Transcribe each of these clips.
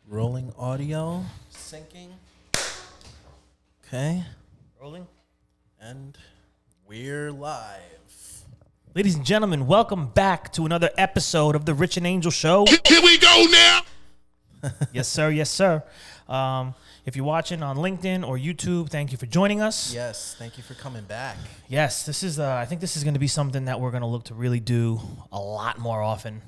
Rolling audio, syncing. Okay, Rolling. and we're live. Ladies and gentlemen, welcome back to another episode of the Rich and Angel Show. Here we go now. Yes, sir. Yes, sir. If you're watching on LinkedIn or YouTube, thank you for joining us. Yes, thank you for coming back. Yes, this is. I think this is going to be something that we're going to look to really do a lot more often.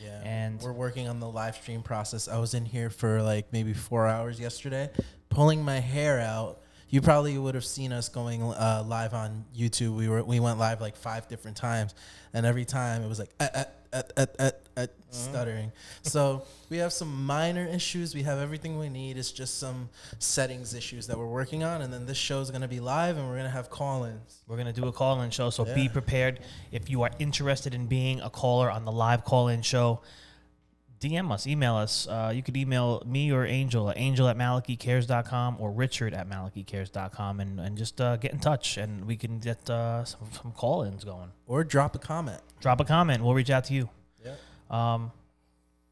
Yeah, And we're working on the live stream process. I was in here for like maybe 4 hours yesterday, pulling my hair out. You probably would have seen us going live on YouTube. We went live like 5 different times, and every time it was like stuttering. So we have some minor issues. We have everything we need. It's just some settings issues that we're working on, and then this show is going to be live, and we're going to have call-ins. we're going to do a call-in show, so Yeah. be prepared. If you are interested in being a caller on the live call-in show, DM us, email us. You could email me or Angel at angel@malachicares.com or richard@malachicares.com and just get in touch, and we can get some call-ins going. Or drop a comment. Drop a comment. We'll reach out to you. Yeah.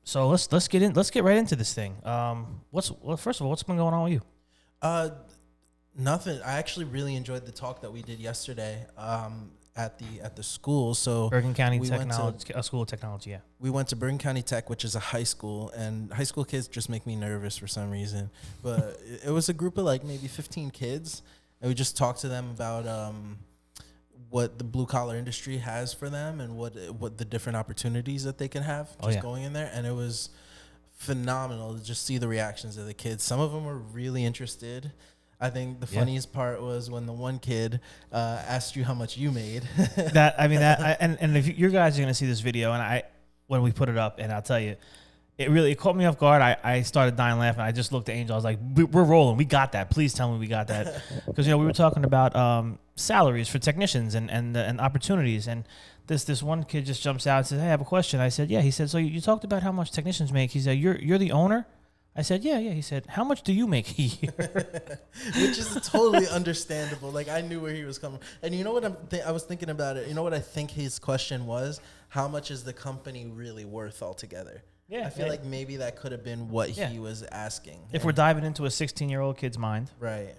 So let's get in. Let's get right into this thing. First of all, what's been going on with you? Nothing. I actually really enjoyed the talk that we did yesterday at the school. So Bergen County we went Technology, School of Technology. Yeah. we went to Bergen County Tech, which is a high school, and high school kids just make me nervous for some reason. But it was a group of like maybe 15 kids, and we just talked to them about what the blue collar industry has for them and what the different opportunities that they can have going in there. And it was phenomenal to just see the reactions of the kids. Some of them were really interested. I think the funniest part was when the one kid asked you how much you made. And if you guys are gonna see this video, and when we put it up, and I'll tell you, it caught me off guard. I started dying laughing. I just looked at Angel. I was like, "We're rolling. We got that. Please tell me we got that." Because we were talking about salaries for technicians and opportunities. And this one kid just jumps out and says, "Hey, I have a question." I said, "Yeah." He said, "So you talked about how much technicians make." He said, "You're the owner?" I said, yeah. He said, "How much do you make a year?" Which is totally understandable. Like, I knew where he was coming. And you know what I was thinking about it. You know what I think his question was? How much is the company really worth altogether? Yeah, I feel like maybe that could have been what he was asking. If we're diving into a 16-year-old kid's mind, right.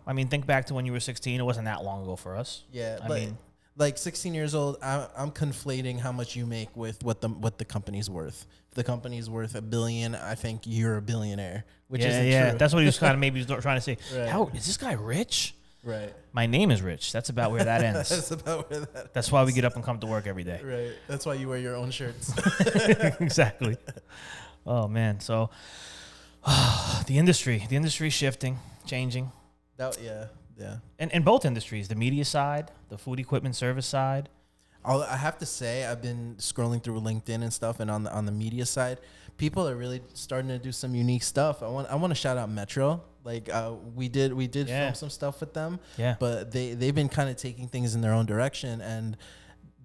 I mean, think back to when you were 16. It wasn't that long ago for us. Yeah, I mean, like 16 years old, I'm conflating how much you make with what the company's worth. If the company's worth $1 billion, I think you're a billionaire, which isn't true. That's what he was kind of maybe trying to say. Right. How is this guy rich? Right. My name is Rich. That's about where that ends. That's about where that. That's why we get up and come to work every day. Right. That's why you wear your own shirts. Exactly. Oh man. So the industry shifting, changing. Yeah. And in both industries, the media side, the food equipment service side. I have to say, I've been scrolling through LinkedIn and stuff, and on the media side, people are really starting to do some unique stuff. I want to shout out Metro. Like we did film some stuff with them. Yeah. But they've been kind of taking things in their own direction, and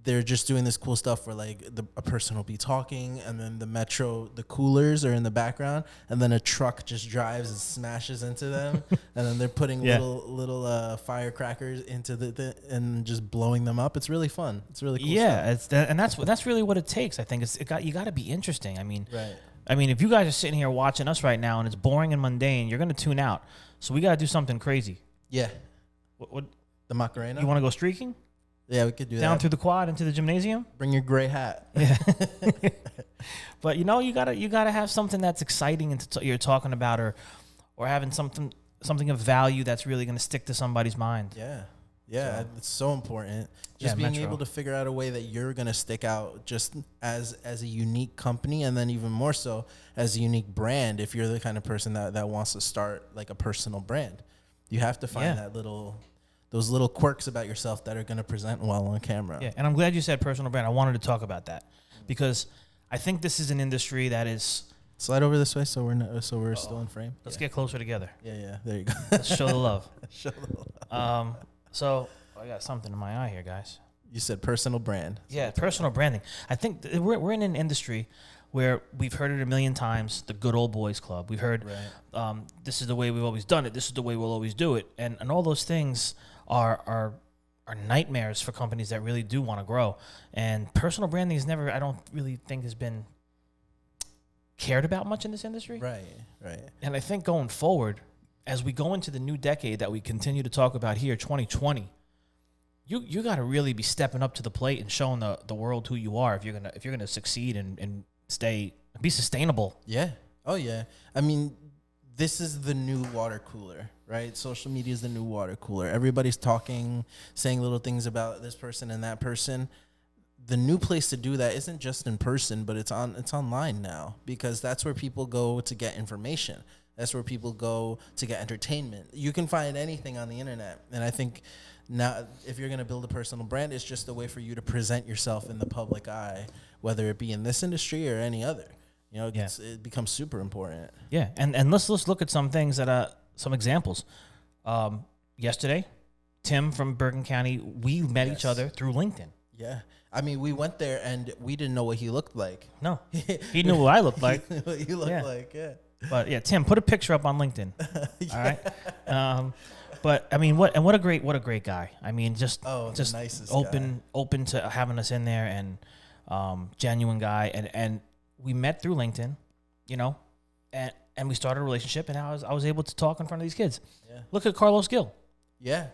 they're just doing this cool stuff where like a person will be talking, and then the coolers are in the background, and then a truck just drives and smashes into them, and then they're putting little firecrackers into and just blowing them up. It's really fun. It's really cool. Yeah, that's really what it takes. I think you got to be interesting. I mean, right. I mean, if you guys are sitting here watching us right now and it's boring and mundane, you're gonna tune out. So we got to do something crazy. Yeah. What The Macarena. you want to go streaking? Yeah, we could do Down that. through the quad into the gymnasium. Bring your gray hat. Yeah. But you gotta have something that's exciting and you're talking about, or having something of value that's really gonna stick to somebody's mind. Yeah, it's so important. Just being Metro. able to figure out a way that you're gonna stick out, just as a unique company, and then even more so as a unique brand. If you're the kind of person that wants to start like a personal brand, you have to find those little quirks about yourself that are going to present well on camera. Yeah, and I'm glad you said personal brand. I wanted to talk about that because I think this is an industry that is. Slide over this way so we're still in frame. Let's get closer together. Yeah. There you go. Let's show the love. Show the love. So I got something in my eye here, guys. You said personal brand. Yeah, personal branding. I think we're in an industry where we've heard it a million times, the good old boys club. We've heard, this is the way we've always done it. This is the way we'll always do it. And all those things are nightmares for companies that really do want to grow. And personal branding is never, I don't really think has been cared about much in this industry. Right. And I think going forward, as we go into the new decade that we continue to talk about here, 2020, you got to really be stepping up to the plate and showing the world who you are if you're gonna succeed and be sustainable. Yeah. Oh yeah. I mean, this is the new water cooler, right? Social media is the new water cooler. Everybody's talking, saying little things about this person and that person. The new place to do that isn't just in person, but it's online now, because that's where people go to get information. That's where people go to get entertainment. You can find anything on the internet. And I think now, if you're going to build a personal brand, it's just a way for you to present yourself in the public eye, whether it be in this industry or any other. You know, it becomes super important. Yeah, and let's look at some things some examples. Yesterday, Tim from Bergen County, we met each other through LinkedIn. Yeah. I mean, we went there and we didn't know what he looked like. No, he knew what I looked like. He knew what you looked like, yeah. But yeah, Tim, put a picture up on LinkedIn. Yeah. All right. But I mean, what a great guy. I mean, just the nicest open to having us in there, and genuine guy. And we met through LinkedIn, you know, and we started a relationship, and I was able to talk in front of these kids. Yeah. Look at Carlos Gill. Yeah.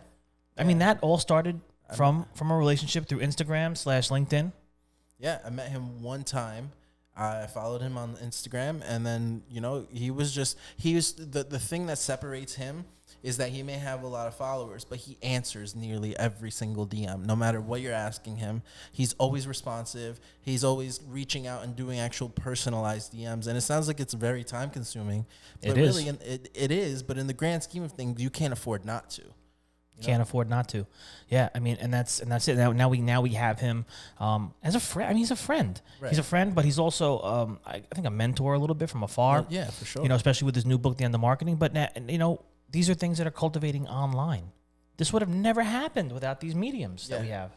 I mean, that all started from a relationship through Instagram/LinkedIn. Yeah, I met him one time. I followed him on Instagram, and then, you know, he was the thing that separates him is that he may have a lot of followers, but he answers nearly every single DM. No matter what you're asking him, he's always responsive. He's always reaching out and doing actual personalized DMs. And it sounds like it's very time consuming. But it is. It is, but in the grand scheme of things, you can't afford not to. Can't afford not to. Yeah, I mean, and that's it. Now we have him as a friend. I mean, he's a friend. Right. He's a friend, but he's also I think a mentor a little bit from afar. Yeah, for sure. You know, especially with his new book, The End of Marketing. But now, you know, these are things that are cultivating online. This would have never happened without these mediums that we have.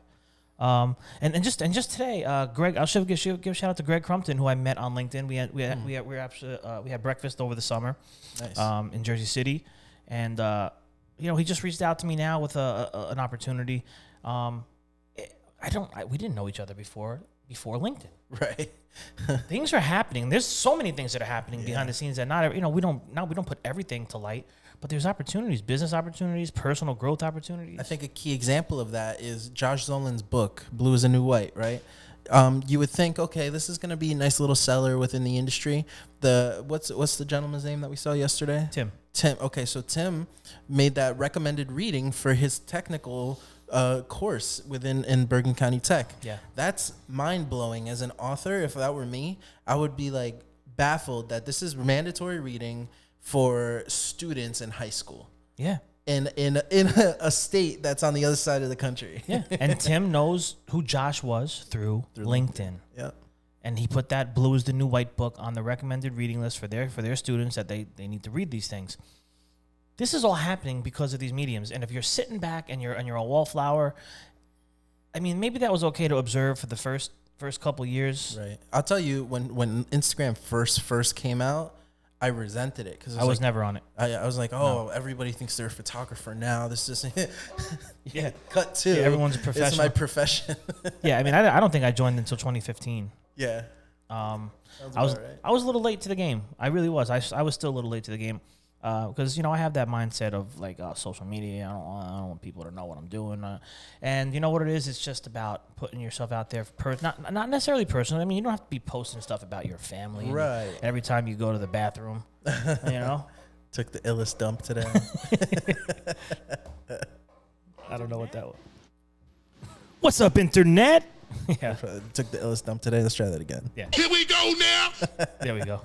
And just today, Greg, I'll give a shout out to Greg Crumpton, who I met on LinkedIn. We had breakfast over the summer, in Jersey City, and you know, he just reached out to me now with an opportunity. We didn't know each other before LinkedIn. Right. Things are happening. There's so many things that are happening behind the scenes that we don't put everything to light, but there's opportunities, business opportunities, personal growth opportunities. I think a key example of that is Josh Zolin's book, Blue is the New White, right? You would think, okay, this is going to be a nice little seller within the industry. What's the gentleman's name that we saw yesterday? Tim. Okay, so Tim made that recommended reading for his technical course in Bergen County Tech. Yeah. That's mind-blowing. As an author, if that were me, I would be like baffled that this is mandatory reading for students in high school. Yeah. In a state that's on the other side of the country. Yeah. And Tim knows who Josh was through LinkedIn. Yeah. And he put that Blue is the New White book on the recommended reading list for their students that they need to read these things. This is all happening because of these mediums. And if you're sitting back and you're a wallflower, I mean, maybe that was okay to observe for the first couple years. Right. I'll tell you, when Instagram first came out, I resented it because I was never on it. I was like, everybody thinks they're a photographer now. This is cut to. Yeah, everyone's a professional. It's my profession. Yeah, I mean, I don't think I joined until 2015. Yeah. I was a little late to the game. I really was. I was still a little late to the game because I have that mindset of like social media. I don't want people to know what I'm doing. And you know what it is? It's just about putting yourself out there for not necessarily personal. I mean, you don't have to be posting stuff about your family. Right. Every time you go to the bathroom, Took the illest dump today. I don't know what that was. What's up, internet? Yeah. Took the illest dump today. Let's try that again. Yeah. Here we go now. There we go.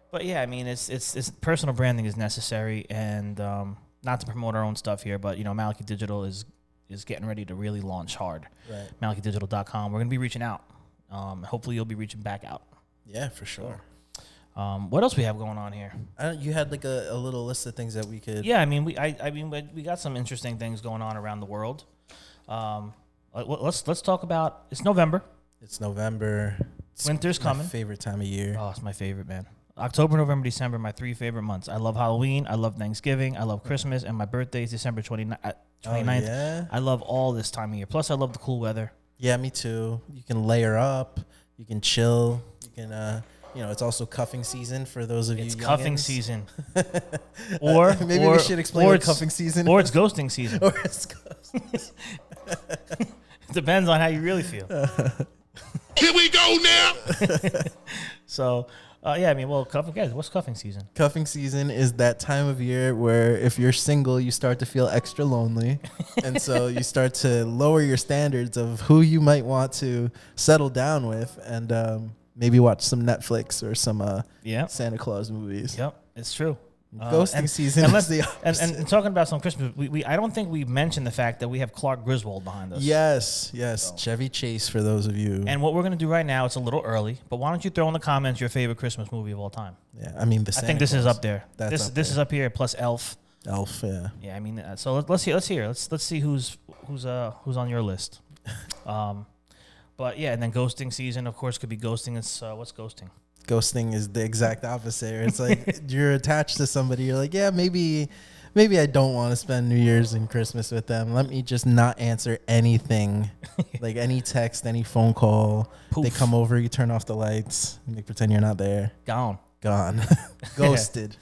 But yeah, I mean, it's personal branding is necessary, and not to promote our own stuff here, but Malachi Digital is getting ready to really launch hard. Right. MalachiDigital.com. We're gonna be reaching out. Hopefully, you'll be reaching back out. Yeah, for sure. What else we have going on here? You had like a little list of things that we could. Yeah, I mean, we got some interesting things going on around the world. Let's talk about. It's November. It's November. Winter's coming. My favorite time of year. Oh, it's my favorite, man. October, November, December, my 3 favorite months. I love Halloween. I love Thanksgiving. I love Christmas. And my birthday is December 29th. Oh, yeah? I love all this time of year. Plus, I love the cool weather. Yeah, me too. You can layer up. You can chill. You can, it's also cuffing season for those of you. It's cuffing youngins. season. Or maybe we should explain what cuffing season. Or it's ghosting season. Or it's ghosting. It depends on how you really feel. Here we go now. So, yeah, I mean, well, guys, what's cuffing season? Cuffing season is that time of year where if you're single, you start to feel extra lonely. And so you start to lower your standards of who you might want to settle down with and maybe watch some Netflix or some Santa Claus movies. Yep, it's true. Ghosting season is the opposite. And talking about some Christmas, I don't think we mentioned the fact that we have Clark Griswold behind us. Yes. Chevy Chase for those of you. And what we're going to do right now, it's a little early, but why don't you throw in the comments your favorite Christmas movie of all time? Yeah, I mean, I think this is up there. This is up here, plus Elf. Elf, yeah. Yeah, I mean, so let's hear. Let's see who's on your list. But yeah, and then ghosting season, of course, could be ghosting. It's what's ghosting? Ghosting is the exact opposite. It's like you're attached to somebody. You're like, yeah, maybe I don't want to spend New Year's and Christmas with them. Let me just not answer anything, like any text, any phone call. Poof. They come over, you turn off the lights, and they pretend you're not there. Gone. Ghosted.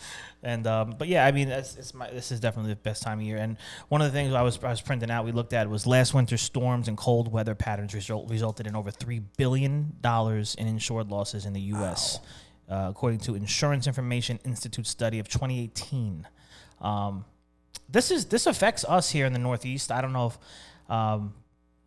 And but yeah, I mean, this is definitely the best time of year. And one of the things I was printing out, we looked at was last winter's storms and cold weather patterns resulted in over $3 billion in insured losses in the U.S. According to Insurance Information Institute study of 2018. This affects us here in the Northeast. I don't know if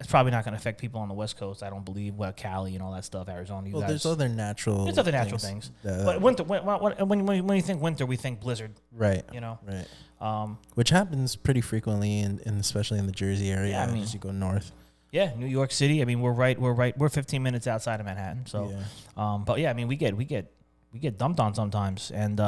it's probably not going to affect people on the West Coast. I don't believe. Well, Cali and all that stuff, Arizona. Well, there's other natural. There's other natural things. But winter. When you think winter, we think blizzard. Right. Right. Which happens pretty frequently, in especially in the Jersey area. Yeah, I mean, as you go north. Yeah, New York City. I mean, we're 15 minutes outside of Manhattan. So, but yeah, I mean, we get dumped on sometimes, and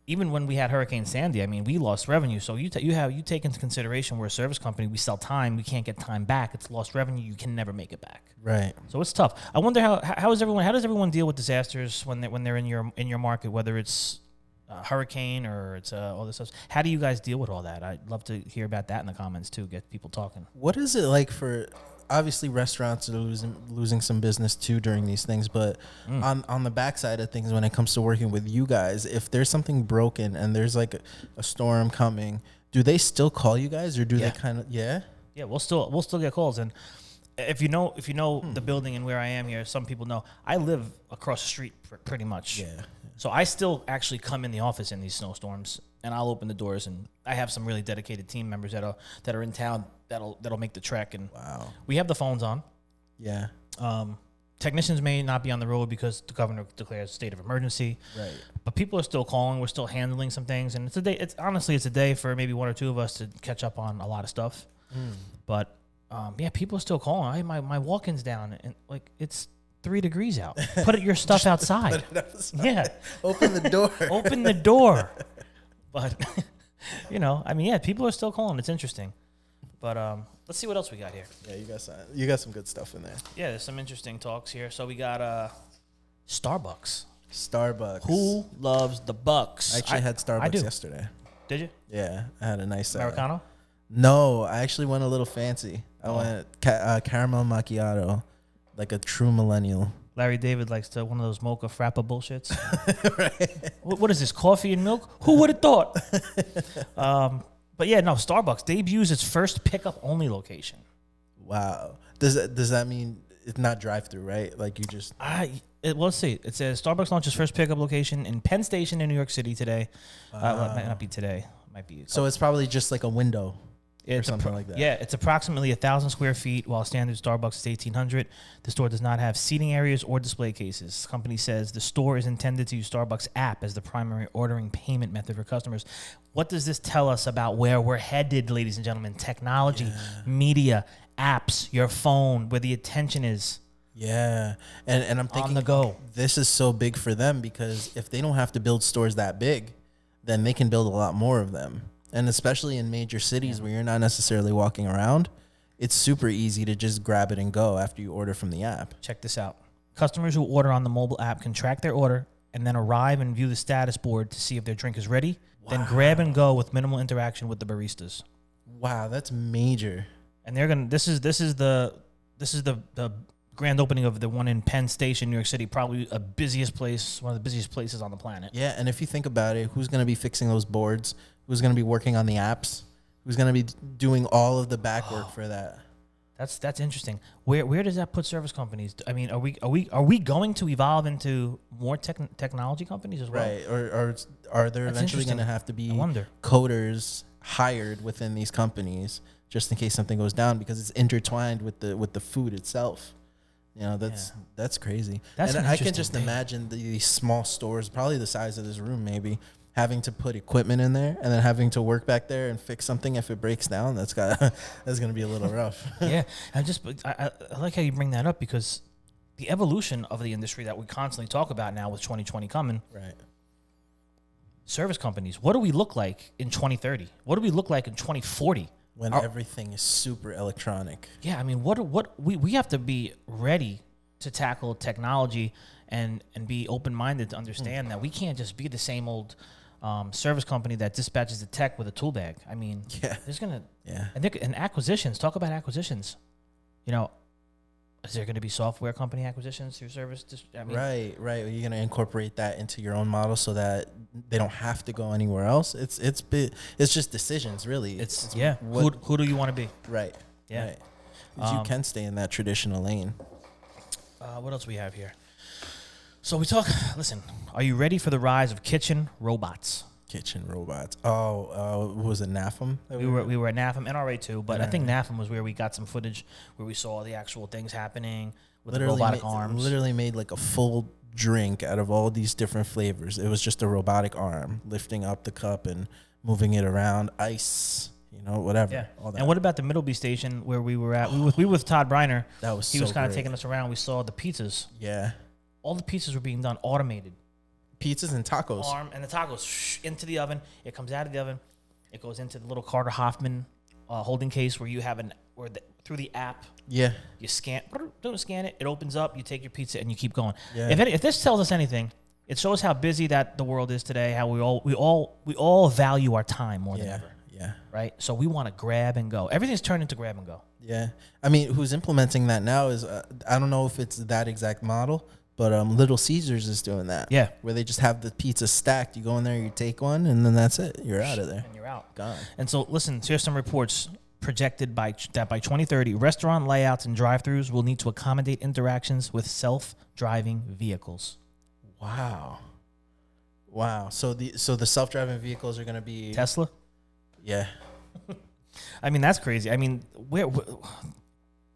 even when we had Hurricane Sandy, I mean, we lost revenue. So you take into consideration we're a service company. We sell time. We can't get time back. It's lost revenue. You can never make it back. Right. So it's tough. I wonder how does everyone deal with disasters when they're in your market, whether it's a hurricane or it's all this stuff. How do you guys deal with all that? I'd love to hear about that in the comments too. Get people talking. What is it like for? Obviously, restaurants are losing some business too during these things, but on the backside of things, when it comes to working with you guys, if there's something broken and there's like a storm coming, do they still call you guys, or do they kind of we'll still get calls. And if you know the building and where I am here, some people know I live across the street pretty much. Yeah. So I still actually come in the office in these snowstorms, and I'll open the doors, and I have some really dedicated team members that are in town that'll make the trek. And we have the phones on. Yeah. Technicians may not be on the road because the governor declares a state of emergency. Right. But people are still calling. We're still handling some things, and it's a day. It's a day for maybe one or two of us to catch up on a lot of stuff. But people are still calling. Hey, my walk-in's down, and like it's 3 degrees out. Put your stuff outside. Put it outside. Yeah. Open the door. Open the door. But, people are still calling. It's interesting. But let's see what else we got here. Yeah, you got some good stuff in there. Yeah, there's some interesting talks here. So we got Starbucks. Who loves the Bucks? I actually had Starbucks yesterday. Did you? Yeah, I had a nice Americano? No, I actually went a little fancy. I went caramel macchiato, like a true millennial. Larry David likes to one of those mocha frappa bullshits. Right. What is this, coffee and milk? Who would have thought? But yeah, no, Starbucks debuts its first pickup only location. Wow. Does that mean it's not drive-through, right? Like you just... let's see. It says Starbucks launches first pickup location in Penn Station in New York City today. Well, it might not be today. It might be. So it's probably just like a window. Or something like that. Yeah, it's approximately 1,000 square feet, while standard Starbucks is 1,800. The store does not have seating areas or display cases. The company says the store is intended to use Starbucks app as the primary ordering payment method for customers. What does this tell us about where we're headed, ladies and gentlemen? Technology, media, apps, your phone, where the attention is. Yeah, and I'm thinking on the go. This is so big for them because if they don't have to build stores that big, then they can build a lot more of them. And especially in major cities where you're not necessarily walking around, it's super easy to just grab it and go after you order from the app. Check this out. Customers who order on the mobile app can track their order and then arrive and view the status board to see if their drink is ready, then grab and go with minimal interaction with the baristas. Wow, that's major. And they're going to this is the grand opening of the one in Penn Station, New York City, probably one of the busiest places on the planet. Yeah, and if you think about it, who's going to be fixing those boards? Who's going to be working on the apps? Who's going to be doing all of the back work for that? That's interesting. Where does that put service companies? I mean, are we going to evolve into more technology companies as well? Right, or are there eventually going to have to be coders hired within these companies just in case something goes down, because it's intertwined with the food itself? You know, that's crazy. And I can just imagine these small stores, probably the size of this room, maybe having to put equipment in there and then having to work back there and fix something if it breaks down. That's going to be a little rough. Yeah, I like how you bring that up, because the evolution of the industry that we constantly talk about now with 2020 coming. Right. Service companies. What do we look like in 2030? What do we look like in 2040? When everything is super electronic. Yeah, I mean, we have to be ready to tackle technology and be open-minded to understand that we can't just be the same old service company that dispatches the tech with a tool bag. I mean, there's gonna and acquisitions. Talk about acquisitions. You know, is there going to be software company acquisitions through service? Right. You're going to incorporate that into your own model so that they don't have to go anywhere else. It's just decisions, really. Who do you want to be? Right. Yeah. Right. 'Cause you can stay in that traditional lane. What else we have here? So listen, are you ready for the rise of kitchen robots? Kitchen robots. What was it, NAFM? We were at NAFM, NRA too, but I think NAFM was where we got some footage where we saw the actual things happening with the robotic arms. Literally made like a full drink out of all these different flavors. It was just a robotic arm lifting up the cup and moving it around, ice, whatever. Yeah. All that. And what about the Middleby station where we were at? We were with Todd Briner. That was He was kind of taking us around. We saw the pizzas. Yeah. All the pizzas were being done automated. Pizzas and tacos. And the tacos into the oven. It comes out of the oven. It goes into the little Carter Hoffman holding case where you have through the app. Yeah. You scan it. It opens up. You take your pizza and you keep going. Yeah. If this tells us anything, it shows how busy that the world is today. How we all value our time more than ever. Yeah. Right. So we want to grab and go. Everything's turned into grab and go. Yeah. I mean, who's implementing that now is I don't know if it's that exact model. But Little Caesars is doing that. Yeah. Where they just have the pizza stacked. You go in there, you take one, and then that's it. You're out of there. And you're out. Gone. And so, listen, here's some reports projected that by 2030, restaurant layouts and drive-thrus will need to accommodate interactions with self-driving vehicles. Wow. So the self-driving vehicles are going to be... Tesla? Yeah. I mean, that's crazy. I mean,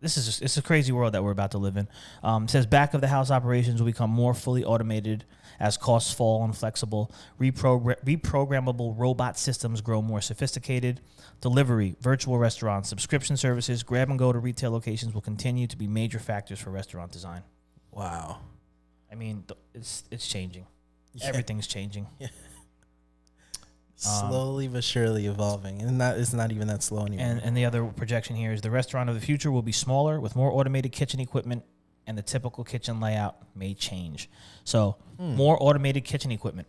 it's a crazy world that we're about to live in. It says back of the house operations will become more fully automated as costs fall and flexible. Reprogrammable robot systems grow more sophisticated. Delivery, virtual restaurants, subscription services, grab and go to retail locations will continue to be major factors for restaurant design. Wow. I mean, it's changing. Yeah. Everything's changing. Yeah. Slowly but surely evolving, and it's not even that slow anymore. And the other projection here is the restaurant of the future will be smaller with more automated kitchen equipment, and the typical kitchen layout may change. So more automated kitchen equipment.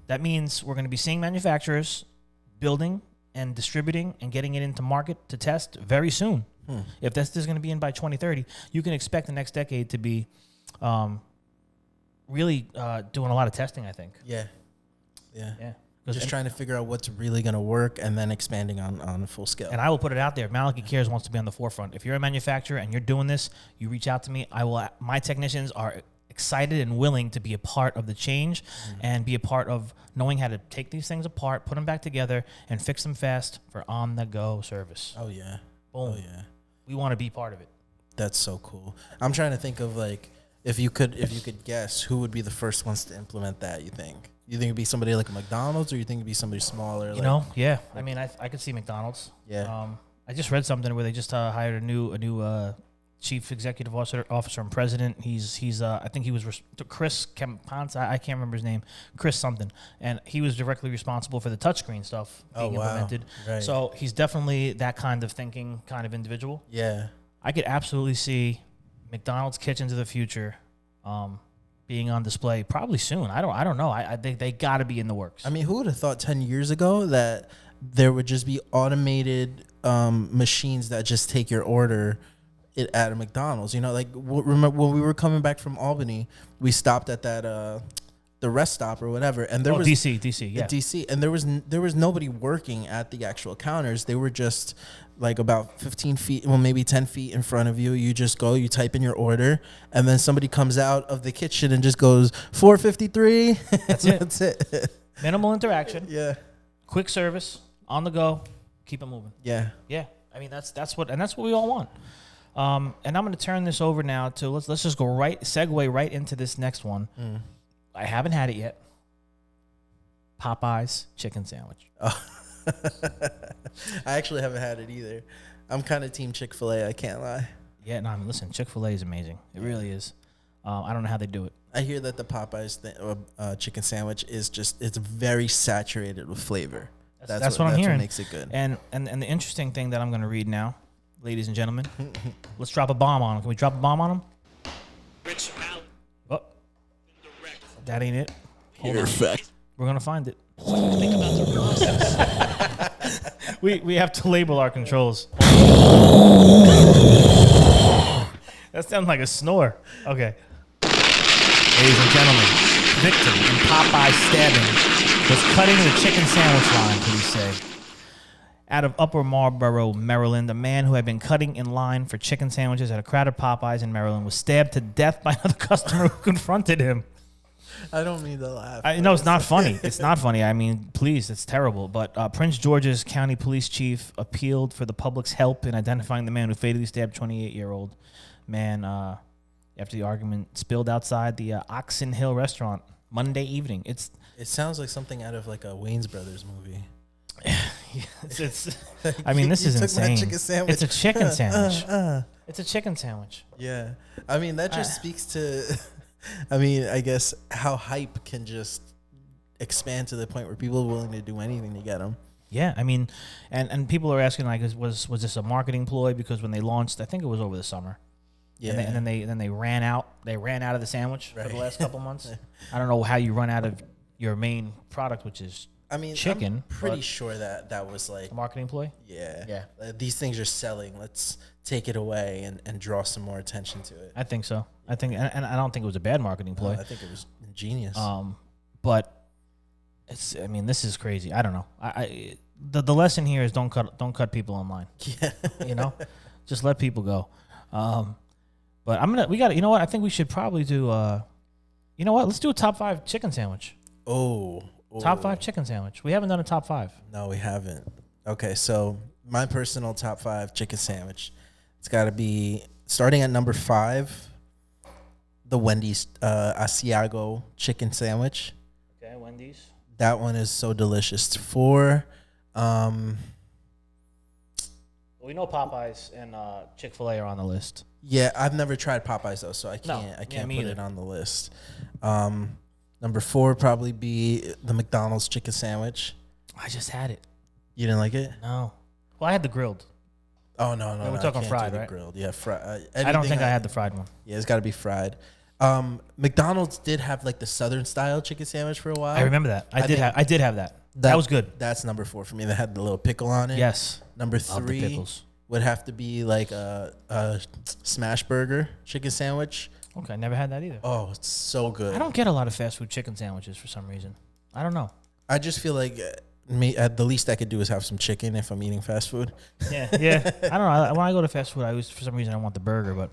That means we're going to be seeing manufacturers building and distributing and getting it into market to test very soon. If this is going to be in by 2030, you can expect the next decade to be really doing a lot of testing, I think. Yeah. Just And trying to figure out what's really going to work and then expanding on a full scale. And I will put it out there. Malachi Cares wants to be on the forefront. If you're a manufacturer and you're doing this, you reach out to me. My technicians are excited and willing to be a part of the change and be a part of knowing how to take these things apart, put them back together, and fix them fast for on-the-go service. Oh, yeah. Boom. Oh, yeah. We want to be part of it. That's so cool. I'm trying to think of, like, if you could guess, who would be the first ones to implement that, you think? You think it'd be somebody like a McDonald's, or you think it'd be somebody smaller? Yeah. I mean, I could see McDonald's. Yeah. I just read something where they just hired a new chief executive officer and president. He's I think he was Chris Campanza. I can't remember his name. Chris something, and he was directly responsible for the touchscreen stuff being implemented. Right. So he's definitely that kind of thinking, kind of individual. Yeah. I could absolutely see McDonald's kitchens of the future. Being on display probably soon. I don't know. I think they got to be in the works. I mean, who would have thought 10 years ago that there would just be automated machines that just take your order it at a McDonald's. You know, like remember when we were coming back from Albany, we stopped at that the rest stop or whatever, and there was DC, yeah, DC, and there was nobody working at the actual counters. They were just like about 15 feet, well, maybe 10 feet in front of you. You just go, you type in your order, and then somebody comes out of the kitchen and just goes $4.53. That's it. That's it. Minimal interaction. Yeah. Quick service, on the go, keep it moving. Yeah. Yeah. I mean, that's what we all want. And I'm going to turn this over now to let's just go segue right into this next one. I haven't had it yet. Popeyes chicken sandwich. Oh. I actually haven't had it either. I'm kind of team Chick-fil-A. I can't lie. Yeah, no, I mean, listen, Chick-fil-A is amazing. It really is. I don't know how they do it. I hear that the Popeyes chicken sandwich is it's very saturated with flavor. That's what I'm hearing. What makes it good. And the interesting thing that I'm going to read now, ladies and gentlemen, let's drop a bomb on them. Can we drop a bomb on them? Oh, that ain't it. Hold on. We're going to find it. Think about the process. we have to label our controls. That sounds like a snore. Okay. Ladies and gentlemen, victim in Popeye stabbing was cutting the chicken sandwich line, police say. Out of Upper Marlboro, Maryland, a man who had been cutting in line for chicken sandwiches at a crowded Popeyes in Maryland was stabbed to death by another customer who confronted him. I don't mean to laugh. No, it's not funny. It's not funny. I mean, please, it's terrible. But Prince George's County Police Chief appealed for the public's help in identifying the man who fatally stabbed 28-year-old man after the argument spilled outside the Oxon Hill restaurant Monday evening. It sounds like something out of like a Wayne's Brothers movie. I mean, this is insane. It's a chicken sandwich. It's a chicken sandwich. Yeah. I mean, that just speaks to... I mean, I guess how hype can just expand to the point where people are willing to do anything to get them. Yeah, I mean, and people are asking like, was this a marketing ploy? Because when they launched, I think it was over the summer. Yeah, and then they ran out. They ran out of the sandwich for the last couple months. I don't know how you run out of your main product, which is chicken. I'm pretty sure that was like a marketing ploy. Yeah. These things are selling. Let's take it away and draw some more attention to it. I think so. I think, and I don't think it was a bad marketing ploy. I think it was genius. But it's. I mean, this is crazy. I don't know. The lesson here is don't cut people online. Yeah. You know, just let people go. But we got. You know what? I think we should probably do. You know what? Let's do a top 5 chicken sandwich. Oh. Top 5 chicken sandwich. We haven't done a top 5. No, we haven't. Okay, so my personal top 5 chicken sandwich. It's got to be starting at number 5. The Wendy's Asiago chicken sandwich. Okay, Wendy's. That one is so delicious. 4. We know Popeyes and Chick-fil-A are on the list. Yeah, I've never tried Popeyes though, so I can't put it on the list. Number 4 would probably be the McDonald's chicken sandwich. I just had it. You didn't like it? No. Well, I had the grilled. Oh no, yeah, we're talking fried, right? Grilled, yeah, fried. I don't think I had the fried one. Yeah, it's got to be fried. McDonald's did have like the Southern style chicken sandwich for a while. I remember that. I did have that. That was good. That's number 4 for me. That had the little pickle on it. Yes. Number 3 would have to be like a smash burger chicken sandwich. Okay, I never had that either. Oh, it's so good. I don't get a lot of fast food chicken sandwiches for some reason. I don't know. I just feel like the least I could do is have some chicken if I'm eating fast food. Yeah. I don't know. When I go to fast food, I always, for some reason, I want the burger, but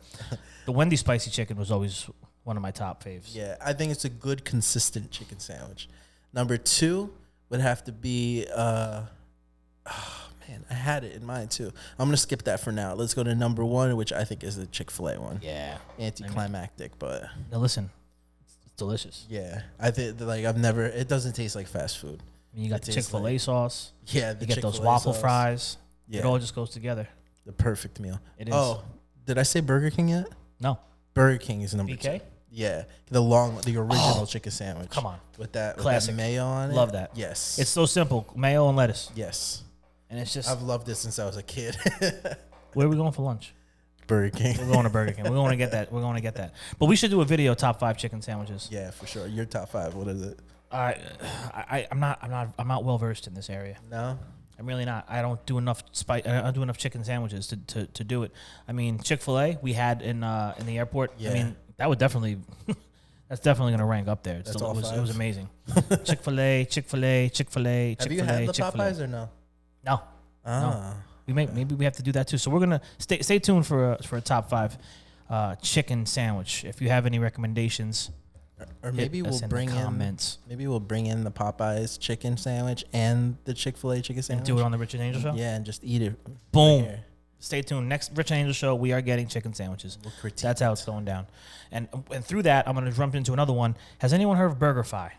the Wendy's spicy chicken was always one of my top faves. Yeah, I think it's a good, consistent chicken sandwich. Number 2 would have to be, man, I had it in mind too. I'm going to skip that for now. Let's go to number 1, which I think is the Chick-fil-A one. Yeah. Anticlimactic, but. Now listen, it's delicious. Yeah. I think, like, it doesn't taste like fast food. I mean, you got the Chick-fil-A sauce. Yeah, you get those waffle fries. Yeah. It all just goes together. The perfect meal. It is. Oh, did I say Burger King yet? No. Burger King is number 2. Yeah, the original chicken sandwich. Come on, with that classic mayo on it. Love that. Yes, it's so simple: mayo and lettuce. Yes, and it's just I've loved it since I was a kid. Where are we going for lunch? Burger King. We're going to Burger King. We're going to get that. We're going to get that. But we should do a video top 5 chicken sandwiches. Yeah, for sure. Your top 5. What is it? I'm not well versed in this area. No. I'm really not. I don't do enough I don't do enough chicken sandwiches to do it. I mean, Chick-fil-A we had in the airport. Yeah. I mean, that would definitely that's definitely gonna rank up there. That's all it was five? amazing. Chick-fil-A, Chick-fil-A, Chick-fil-A, Have you Chick-fil-A, had the Chick-fil-A. Popeyes or no? No. Ah. Maybe we have to do that too. So we're gonna stay tuned for a top 5 chicken sandwich. If you have any recommendations, Or maybe hit us we'll in the bring in comments. maybe we'll bring in the Popeyes chicken sandwich and the Chick-fil-A chicken And sandwich. do it on the Rich and Angel show. Yeah, and just eat it. Boom. Right here. Stay tuned. Next Rich and Angel show, we are getting chicken sandwiches. We'll critique That's how it's going down. And through that, I'm going to jump into another one. Has anyone heard of BurgerFi?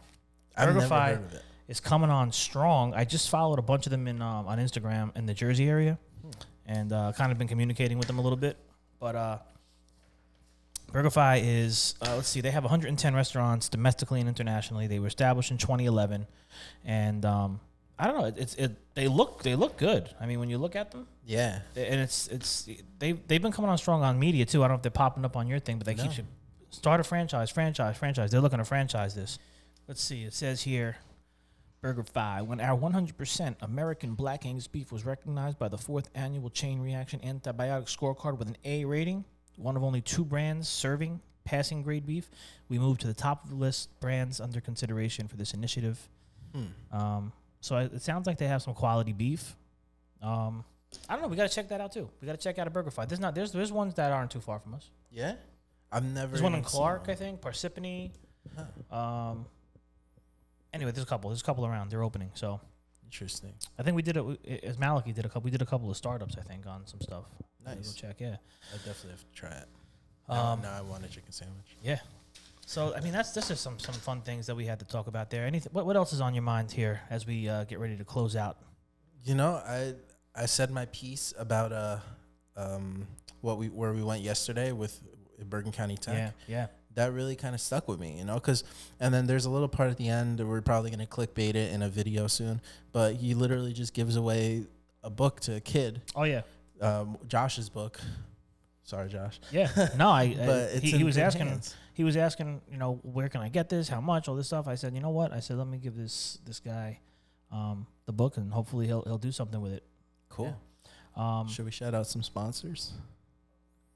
I've never BurgerFi heard of it. is coming on strong. I just followed a bunch of them on Instagram in the Jersey area, and kind of been communicating with them a little bit. But BurgerFi is let's see, they have 110 restaurants domestically and internationally. They were established in 2011, and I don't know. They look good. I mean, when you look at them, Yeah. and they've been coming on strong on media too. I don't know if they're popping up on your thing, but they keep start a franchise. They're looking to franchise this. Let's see. It says here, BurgerFi, when our 100% American Black Angus beef was recognized by the 4th annual Chain Reaction Antibiotic Scorecard with an A rating, one of only 2 brands serving passing grade beef, we moved to the top of the list brands under consideration for this initiative. So it sounds like they have some quality beef. I don't know. We got to check that out too. We got to check out a BurgerFi. There's ones that aren't too far from us. Yeah? I've never There's one in even seen Clark, one. I think, Parsippany. Anyway, there's a couple around. They're opening. So Interesting. I think we did it as Maliki did a couple. We did a couple of startups, I think, on some stuff. Nice. Go check, yeah. I definitely have to try it. Now I want a chicken sandwich. Yeah. So I mean, that's just some fun things that we had to talk about there. Anything? What else is on your mind here as we get ready to close out? You know, I said my piece about where we went yesterday with Bergen County Tech. Yeah. That really kind of stuck with me, you know, and then there's a little part at the end that we're probably going to clickbait it in a video soon, but he literally just gives away a book to a kid. Oh yeah. Josh's book. Sorry, Josh. Yeah. No, But it's he in was good asking. hands. He was asking, you know, where can I get this? How much? All this stuff. I said, you know what? I said, let me give this guy the book, and hopefully he'll do something with it. Cool. Yeah. Should we shout out some sponsors?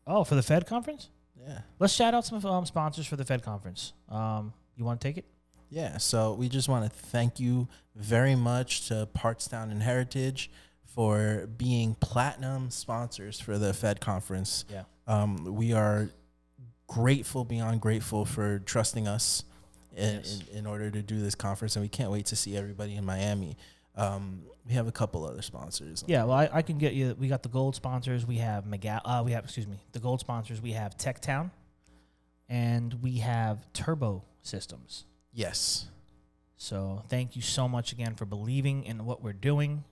Oh, for the Fed conference? Yeah. Let's shout out some sponsors for the Fed conference. You want to take it? Yeah, so we just want to thank you very much to Partstown and Heritage for being platinum sponsors for the Fed conference. Yeah. We are grateful, beyond grateful, for trusting us in order to do this conference, and we can't wait to see everybody in Miami. We have a couple other sponsors. Yeah, well, I can get you. We got the gold sponsors. We have the gold sponsors. We have TechTown, and we have Turbo Systems. Yes. So thank you so much again for believing in what we're doing,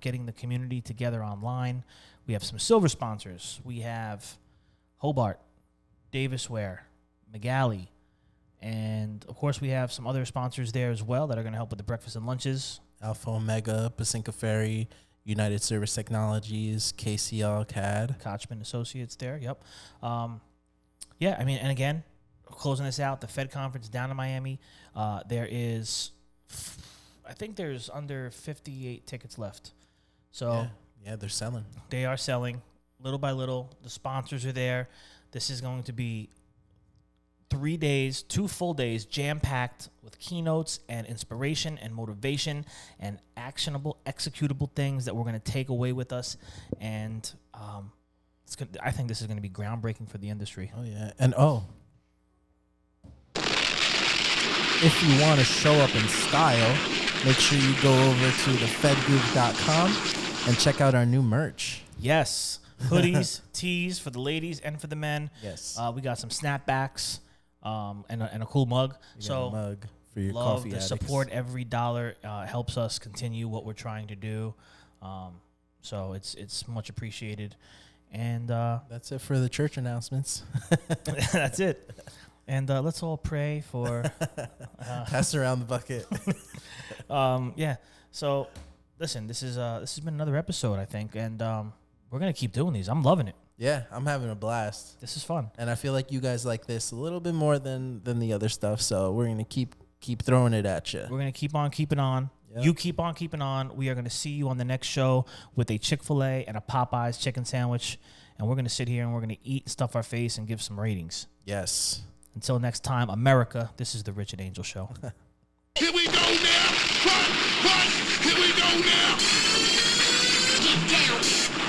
getting the community together online. We have some silver sponsors. We have Hobart, Davis Ware, McGalley, and of course we have some other sponsors there as well that are going to help with the breakfast and lunches. Alpha Omega, Pacinka Ferry, United Service Technologies, KCL CAD. Kochman Associates there, yep. Yeah, I mean, and again, closing this out, the Fed conference down in Miami, there is, I think there's under 58 tickets left. So yeah, they're selling. they are selling little by little. The sponsors are there. This is going to be 3 days, 2 full days, jam-packed with keynotes and inspiration and motivation and actionable, executable things that we're going to take away with us. And I think this is going to be groundbreaking for the industry. Oh, yeah. And, if you want to show up in style, make sure you go over to thefedgroup.com and check out our new merch. Yes. Hoodies, tees for the ladies and for the men. Yes. We got some snapbacks and a cool mug. You got a mug for your love coffee the addicts. support. Every dollar helps us continue what we're trying to do. So it's much appreciated. And That's it for the church announcements. that's it. And let's all pray for Pass around the bucket. yeah. So listen, this has been another episode, I think, and we're gonna keep doing these. I'm loving it. Yeah, I'm having a blast. This is fun. And I feel like you guys like this a little bit more than the other stuff, so we're going to keep throwing it at you. We're gonna keep on keeping on. Yep. You keep on keeping on. We are going to see you on the next show with a Chick-fil-A and a Popeyes chicken sandwich. And we're going to sit here and we're going to eat, stuff our face, and give some ratings. Yes. Until next time, America, this is the Rich and Angel Show. Here we go now. What? Here we go now. Get down.